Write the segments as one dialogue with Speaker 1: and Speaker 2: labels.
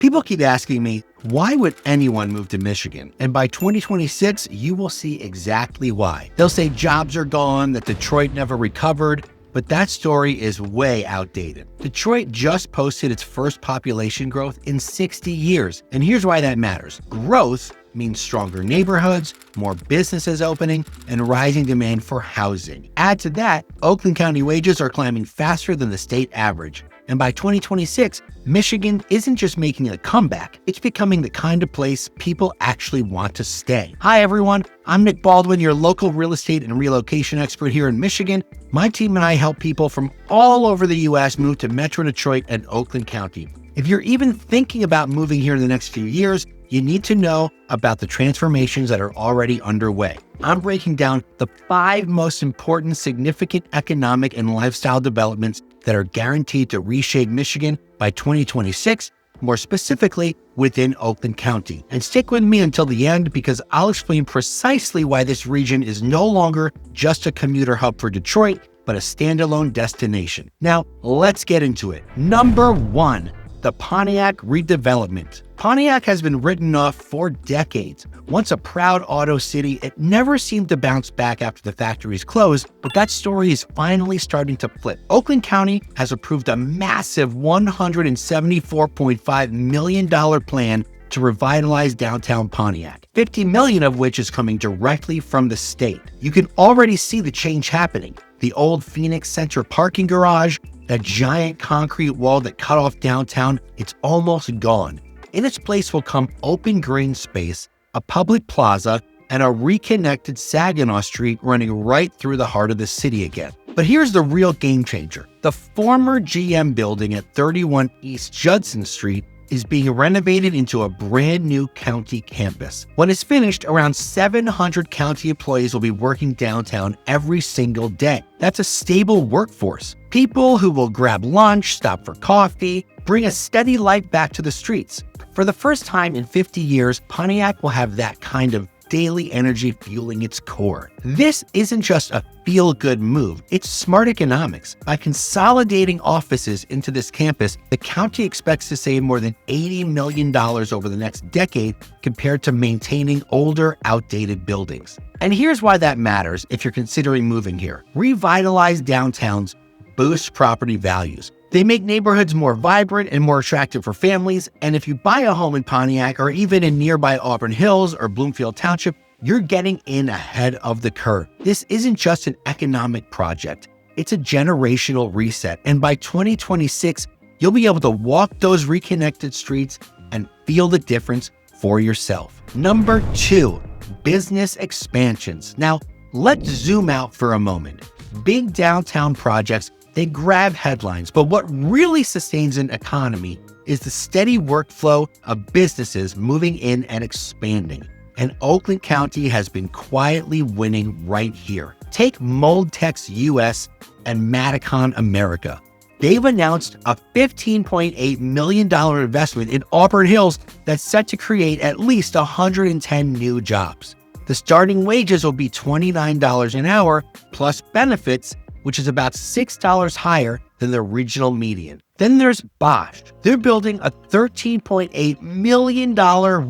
Speaker 1: People keep asking me, why would anyone move to Michigan? And by 2026, you will see exactly why. They'll say jobs are gone, that Detroit never recovered, but that story is way outdated. Detroit just posted its first population growth in 60 years. And here's why that matters. Growth means stronger neighborhoods, more businesses opening, and rising demand for housing. Add to that, Oakland County wages are climbing faster than the state average. And by 2026, Michigan isn't just making a comeback, it's becoming the kind of place people actually want to stay. Hi everyone, I'm Nick Baldwin, your local real estate and relocation expert here in Michigan. My team and I help people from all over the US move to Metro Detroit and Oakland County. If you're even thinking about moving here in the next few years, you need to know about the transformations that are already underway. I'm breaking down the 5 most important significant economic and lifestyle developments that are guaranteed to reshape Michigan by 2026, more specifically within Oakland County. And stick with me until the end because I'll explain precisely why this region is no longer just a commuter hub for Detroit, but a standalone destination. Now, let's get into it. Number 1. The Pontiac redevelopment. Pontiac has been written off for decades. Once a proud auto city, it never seemed to bounce back after the factories closed, but that story is finally starting to flip. Oakland County has approved a massive $174.5 million plan to revitalize downtown Pontiac, $50 million of which is coming directly from the state. You can already see the change happening. The old Phoenix Center parking garage, that giant concrete wall that cut off downtown, it's almost gone. In its place will come open green space, a public plaza, and a reconnected Saginaw Street running right through the heart of the city again. But here's the real game changer. The former GM building at 31 East Judson Street is being renovated into a brand new county campus. When it's finished, around 700 county employees will be working downtown every single day. That's a stable workforce. People who will grab lunch, stop for coffee, bring a steady life back to the streets. For the first time in 50 years, Pontiac will have that kind of daily energy fueling its core. This isn't just a feel-good move, it's smart economics. By consolidating offices into this campus, the county expects to save more than $80 million over the next decade compared to maintaining older, outdated buildings. And here's why that matters if you're considering moving here. Revitalized downtowns boost property values. They make neighborhoods more vibrant and more attractive for families, and if you buy a home in Pontiac or even in nearby Auburn Hills or Bloomfield Township, you're getting in ahead of the curve. This isn't just an economic project, it's a generational reset, and by 2026, you'll be able to walk those reconnected streets and feel the difference for yourself. Number 2, business expansions. Now, let's zoom out for a moment. Big downtown projects, they grab headlines, but what really sustains an economy is the steady workflow of businesses moving in and expanding. And Oakland County has been quietly winning right here. Take Moldtex US and Maticon America. They've announced a $15.8 million investment in Auburn Hills that's set to create at least 110 new jobs. The starting wages will be $29 an hour plus benefits, which is about $6 higher than the regional median. Then there's Bosch. They're building a $13.8 million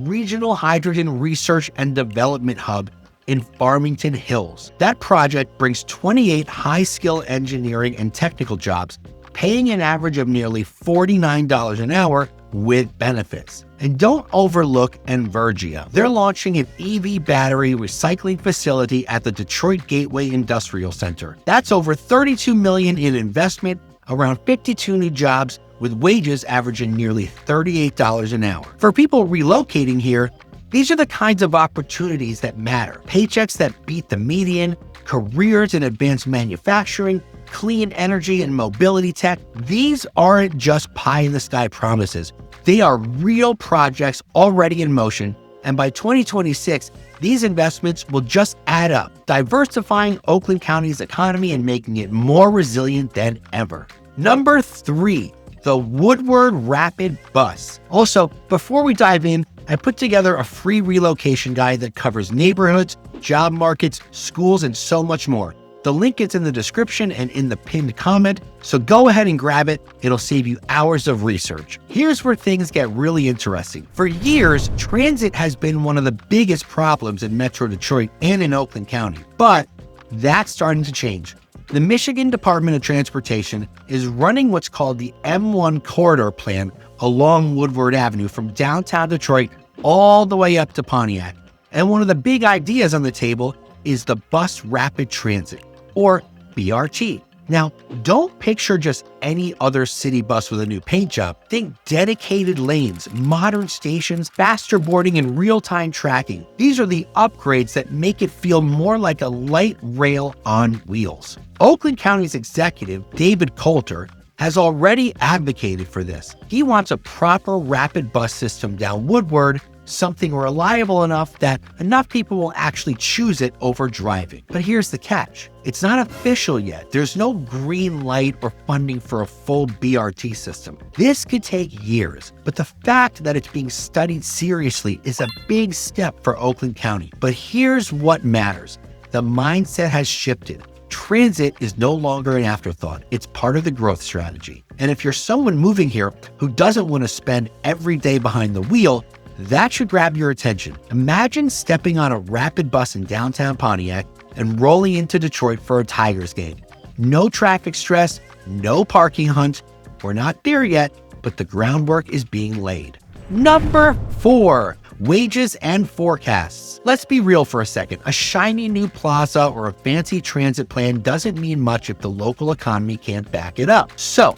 Speaker 1: regional hydrogen research and development hub in Farmington Hills. That project brings 28 high-skill engineering and technical jobs, paying an average of nearly $49 an hour with benefits. And don't overlook Envergia. They're launching an EV battery recycling facility at the Detroit Gateway Industrial Center. That's over $32 million in investment, around 52 new jobs, with wages averaging nearly $38 an hour. For people relocating here, these are the kinds of opportunities that matter. Paychecks that beat the median, careers in advanced manufacturing, clean energy and mobility tech. These aren't just pie-in-the-sky promises. They are real projects already in motion, and by 2026, these investments will just add up, diversifying Oakland County's economy and making it more resilient than ever. Number 3, the Woodward Rapid Bus. Also, before we dive in, I put together a free relocation guide that covers neighborhoods, job markets, schools, and so much more. The link is in the description and in the pinned comment, so go ahead and grab it. It'll save you hours of research. Here's where things get really interesting. For years, transit has been one of the biggest problems in Metro Detroit and in Oakland County, but that's starting to change. The Michigan Department of Transportation is running what's called the M1 Corridor Plan along Woodward Avenue from downtown Detroit all the way up to Pontiac. And one of the big ideas on the table is the Bus Rapid Transit, or BRT. Now, don't picture just any other city bus with a new paint job. Think dedicated lanes, modern stations, faster boarding, and real-time tracking. These are the upgrades that make it feel more like a light rail on wheels. Oakland County's executive, David Coulter, has already advocated for this. He wants a proper rapid bus system down Woodward, something reliable enough that enough people will actually choose it over driving. But here's the catch. It's not official yet. There's no green light or funding for a full BRT system. This could take years, but the fact that it's being studied seriously is a big step for Oakland County. But here's what matters. The mindset has shifted. Transit is no longer an afterthought. It's part of the growth strategy. And if you're someone moving here who doesn't want to spend every day behind the wheel, that should grab your attention. Imagine stepping on a rapid bus in downtown Pontiac and rolling into Detroit for a Tigers game. No traffic stress, no parking hunt. We're not there yet, but the groundwork is being laid. Number 4, wages and forecasts. Let's be real for a second. A shiny new plaza or a fancy transit plan doesn't mean much if the local economy can't back it up. So,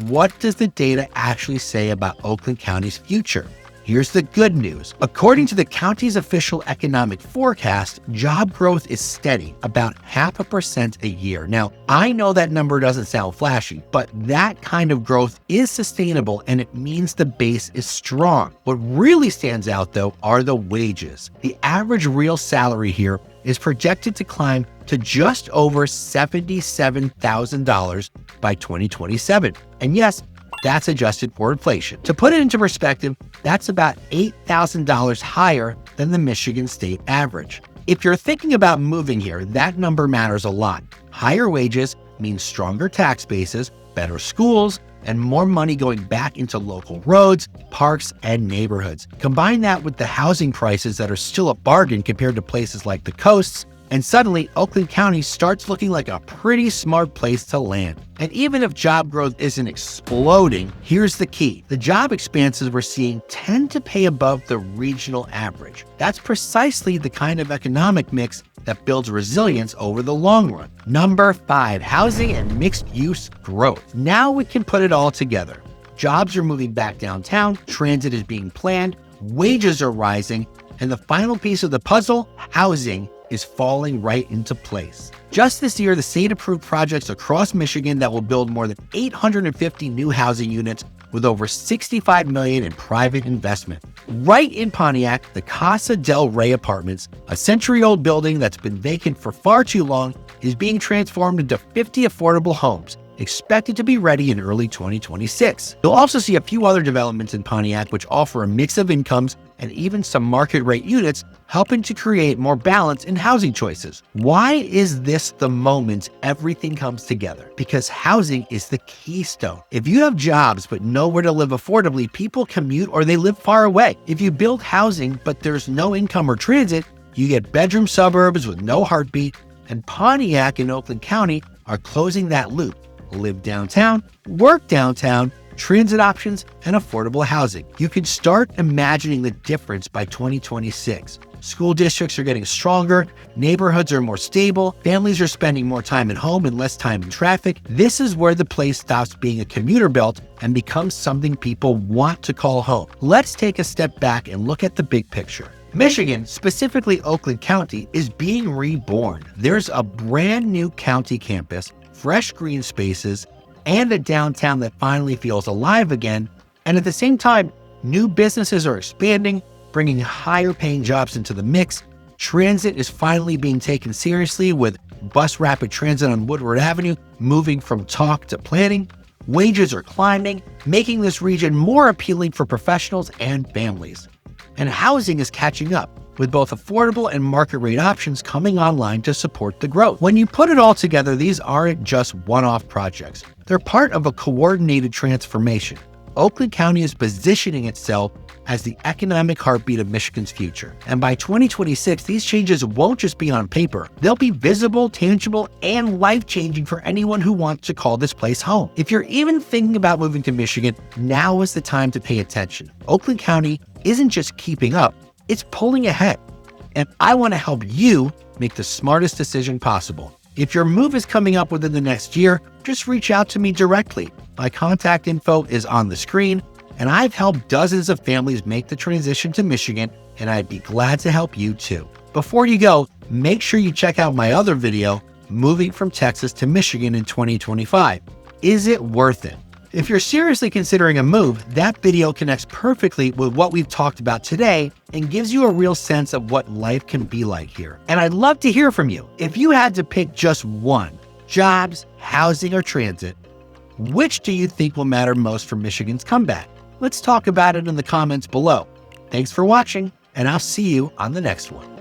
Speaker 1: what does the data actually say about Oakland County's future? Here's the good news. According to the county's official economic forecast, job growth is steady, about 0.5% a year. Now, I know that number doesn't sound flashy, but that kind of growth is sustainable and it means the base is strong. What really stands out, though, are the wages. The average real salary here is projected to climb to just over $77,000 by 2027. And yes, that's adjusted for inflation. To put it into perspective, that's about $8,000 higher than the Michigan state average. If you're thinking about moving here, that number matters a lot. Higher wages means stronger tax bases, better schools, and more money going back into local roads, parks, and neighborhoods. Combine that with the housing prices that are still a bargain compared to places like the coasts, and suddenly Oakland County starts looking like a pretty smart place to land. And even if job growth isn't exploding, here's the key. The job expanses we're seeing tend to pay above the regional average. That's precisely the kind of economic mix that builds resilience over the long run. Number 5, housing and mixed-use growth. Now we can put it all together. Jobs are moving back downtown, transit is being planned, wages are rising, and the final piece of the puzzle, housing, is falling right into place. Just this year, the state approved projects across Michigan that will build more than 850 new housing units with over $65 million in private investment. Right in Pontiac, the Casa del Rey Apartments, a century-old building that's been vacant for far too long, is being transformed into 50 affordable homes, expected to be ready in early 2026. You'll also see a few other developments in Pontiac which offer a mix of incomes and even some market rate units, helping to create more balance in housing choices. Why is this the moment everything comes together? Because housing is the keystone. If you have jobs but nowhere to live affordably, people commute or they live far away. If you build housing but there's no income or transit, you get bedroom suburbs with no heartbeat, and Pontiac and Oakland County are closing that loop. Live downtown, work downtown, transit options, and affordable housing. You can start imagining the difference by 2026. School districts are getting stronger, neighborhoods are more stable, families are spending more time at home and less time in traffic. This is where the place stops being a commuter belt and becomes something people want to call home. Let's take a step back and look at the big picture. Michigan, specifically Oakland County, is being reborn. There's a brand new county campus, fresh green spaces, and a downtown that finally feels alive again. And at the same time, new businesses are expanding, bringing higher paying jobs into the mix. Transit is finally being taken seriously, with bus rapid transit on Woodward Avenue moving from talk to planning. Wages are climbing, making this region more appealing for professionals and families. And housing is catching up. with both affordable and market rate options coming online to support the growth. When you put it all together, these aren't just one-off projects. They're part of a coordinated transformation. Oakland County is positioning itself as the economic heartbeat of Michigan's future. And by 2026, these changes won't just be on paper. They'll be visible, tangible, and life-changing for anyone who wants to call this place home. If you're even thinking about moving to Michigan, now is the time to pay attention. Oakland County isn't just keeping up, it's pulling ahead. And I want to help you make the smartest decision possible. If your move is coming up within the next year, just reach out to me directly. My contact info is on the screen, and I've helped dozens of families make the transition to Michigan, and I'd be glad to help you too. Before you go, make sure you check out my other video, Moving from Texas to Michigan in 2025. Is it worth it? If you're seriously considering a move, that video connects perfectly with what we've talked about today and gives you a real sense of what life can be like here. And I'd love to hear from you. If you had to pick just one, jobs, housing, or transit, which do you think will matter most for Michigan's comeback? Let's talk about it in the comments below. Thanks for watching, and I'll see you on the next one.